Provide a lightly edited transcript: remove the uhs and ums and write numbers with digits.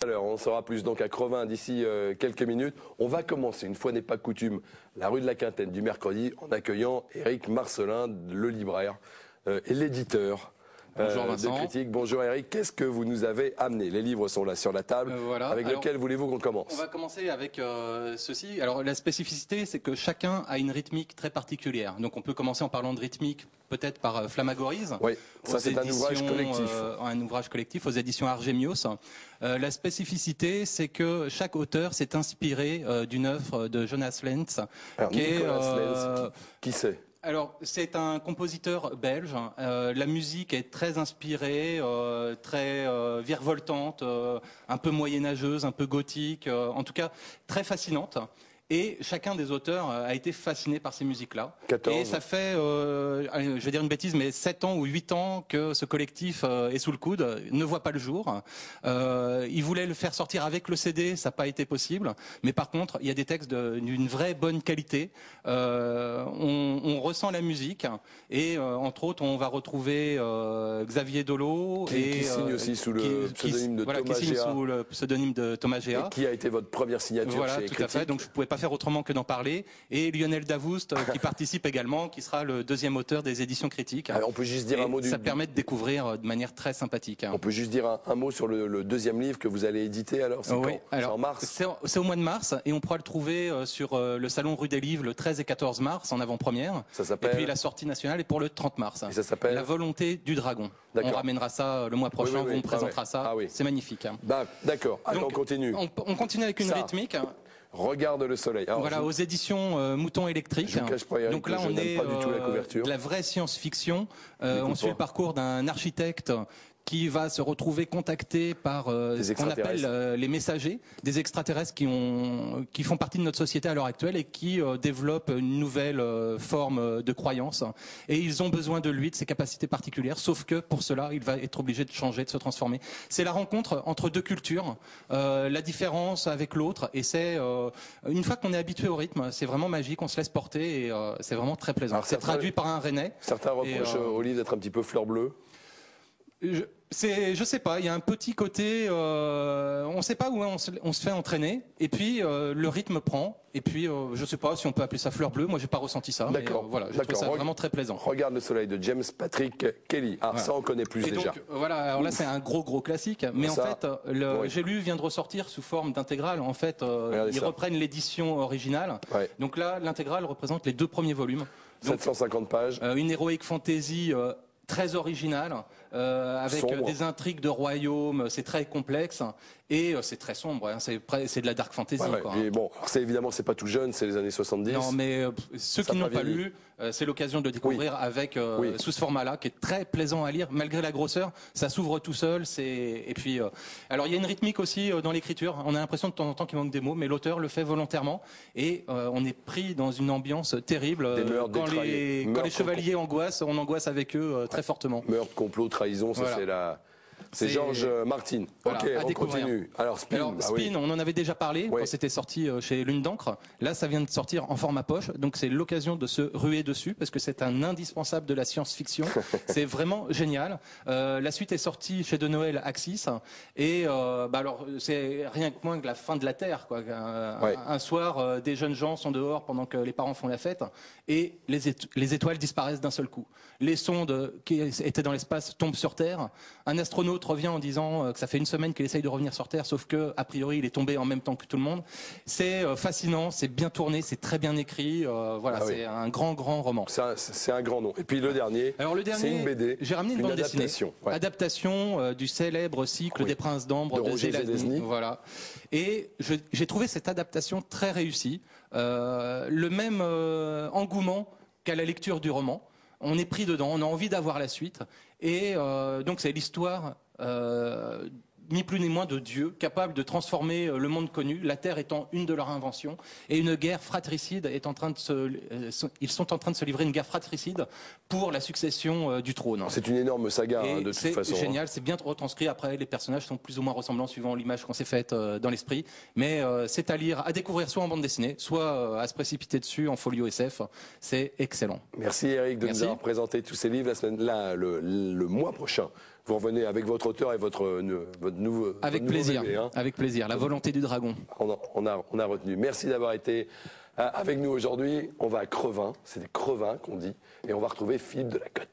Alors, on en saura plus donc à Crevin d'ici quelques minutes. On va commencer, une fois n'est pas coutume, la rue de la Quintaine du mercredi en accueillant Éric Marcelin, le libraire et l'éditeur de Critique. Bonjour Éric, qu'est-ce que vous nous avez amené? Les livres sont là sur la table. Avec lequel voulez-vous qu'on commence? On va commencer avec ceci. Alors la spécificité, c'est que chacun a une rythmique très particulière. Donc on peut commencer en parlant de rythmique, peut-être par Flamagorise. Oui, ça c'est un ouvrage collectif. Un ouvrage collectif aux éditions Argemios. La spécificité, c'est que chaque auteur s'est inspiré d'une œuvre de Jonas Lentz. Alors, Nicolas Lentz, qui c'est? Alors, c'est un compositeur belge. La musique est très inspirée, très virevoltante, un peu moyenâgeuse, un peu gothique, en tout cas très fascinante. Et chacun des auteurs a été fasciné par ces musiques-là. Et ça fait, je vais dire une bêtise, mais 7 ans ou 8 ans que ce collectif est sous le coude, ne voit pas le jour. Ils voulaient le faire sortir avec le CD, ça n'a pas été possible. Mais par contre, il y a des textes d'une vraie bonne qualité. On ressent la musique. Et entre autres, on va retrouver Xavier Dolo. Qui signe aussi sous le pseudonyme de Thomas Géa. Qui signe sous le pseudonyme de Thomas Géa. Et qui a été votre première signature chez Critique. Tout à fait. Donc je ne pouvais pas faire autrement que d'en parler, et Lionel Davoust qui participe également, qui sera le deuxième auteur des éditions Critiques. Alors, on peut juste dire un mot ça permet de découvrir de manière très sympathique. On peut juste dire un mot sur le deuxième livre que vous allez éditer, alors c'est quand? C'est en mars? C'est au mois de mars, et on pourra le trouver sur le salon rue des Livres le 13 et 14 mars en avant-première. Ça s'appelle? Et puis la sortie nationale est pour le 30 mars. Et ça s'appelle? La volonté du dragon. On ramènera ça le mois prochain, on présentera ça. Ah oui. C'est magnifique. D'accord, alors on continue. On continue avec une rythmique. Regarde le soleil. Alors, voilà, aux éditions Mouton électrique. Donc là, on est de la vraie science-fiction. On suit le parcours d'un architecte qui va se retrouver contacté par ce qu'on appelle les messagers, des extraterrestres qui font partie de notre société à l'heure actuelle et qui développent une nouvelle forme de croyance. Et ils ont besoin de lui, de ses capacités particulières, sauf que pour cela, il va être obligé de changer, de se transformer. C'est la rencontre entre deux cultures, la différence avec l'autre, et c'est une fois qu'on est habitué au rythme, c'est vraiment magique, on se laisse porter et c'est vraiment très plaisant. C'est traduit par un Rennais. Certains reprochent au livre d'être un petit peu fleur bleue. Je sais pas, il y a un petit côté, on sait pas où on se fait entraîner, et puis le rythme prend, et puis je sais pas si on peut appeler ça fleur bleue, moi j'ai pas ressenti ça, mais voilà, j'ai trouvé ça vraiment très plaisant. Regarde le soleil de James Patrick Kelly, ça on connaît plus déjà. Donc, voilà, alors là c'est un gros classique, mais en fait, J'ai lu vient de ressortir sous forme d'intégrale, en fait, ils reprennent l'édition originale, donc là l'intégrale représente les 2 premiers volumes. Donc, 750 pages. Une heroic fantasy très originale, avec des intrigues de royaume, c'est très complexe et c'est très sombre, hein, c'est de la dark fantasy. Et bon, évidemment c'est pas tout jeune, c'est les années 70. Non, mais ceux qui n'ont pas lu, c'est l'occasion de le découvrir avec sous ce format-là, qui est très plaisant à lire malgré la grosseur. Ça s'ouvre tout seul. Et puis, alors il y a une rythmique aussi dans l'écriture. On a l'impression de temps en temps qu'il manque des mots, mais l'auteur le fait volontairement et on est pris dans une ambiance terrible. Quand les chevaliers angoissent, on angoisse avec eux très fortement. Meurtre, complot, trahison, ça c'est Georges Martin. Voilà, ok, on continue. Alors Spin, on en avait déjà parlé quand c'était sorti chez Lune d'encre. Là, ça vient de sortir en format poche, donc c'est l'occasion de se ruer dessus parce que c'est un indispensable de la science-fiction. C'est vraiment génial. La suite est sortie chez De Noël Axis et alors c'est rien que moins que la fin de la Terre, quoi. Un soir, des jeunes gens sont dehors pendant que les parents font la fête et les étoiles disparaissent d'un seul coup. Les sondes qui étaient dans l'espace tombent sur Terre. Un astronaute revient en disant que ça fait une semaine qu'il essaye de revenir sur Terre, sauf que a priori il est tombé en même temps que tout le monde. C'est fascinant, c'est bien tourné, c'est très bien écrit. C'est un grand roman. C'est un grand nom. Et puis le dernier, c'est une BD. J'ai ramené une bande dessinée. Adaptation du célèbre cycle des Princes d'Ambre de Zelazny. Voilà. Et j'ai trouvé cette adaptation très réussie. Le même engouement qu'à la lecture du roman. On est pris dedans, on a envie d'avoir la suite. Et donc c'est l'histoire, ni plus ni moins, de Dieu, capable de transformer le monde connu, la Terre étant une de leurs inventions. Et une guerre fratricide est en train de ils sont en train de se livrer une guerre fratricide pour la succession du trône. C'est une énorme saga, de toute façon. C'est génial, c'est bien retranscrit. Après, les personnages sont plus ou moins ressemblants suivant l'image qu'on s'est faite dans l'esprit. Mais c'est à lire, à découvrir soit en bande dessinée, soit à se précipiter dessus en folio SF. C'est excellent. Merci Éric de nous avoir présenté tous ces livres. Le mois prochain, Vous revenez avec votre auteur et votre nouveau Avec votre plaisir, bébé, hein. avec plaisir. La volonté du dragon. On a retenu. Merci d'avoir été avec nous aujourd'hui. On va à Crevin, c'est des Crevins qu'on dit, et on va retrouver Philippe de la Côte.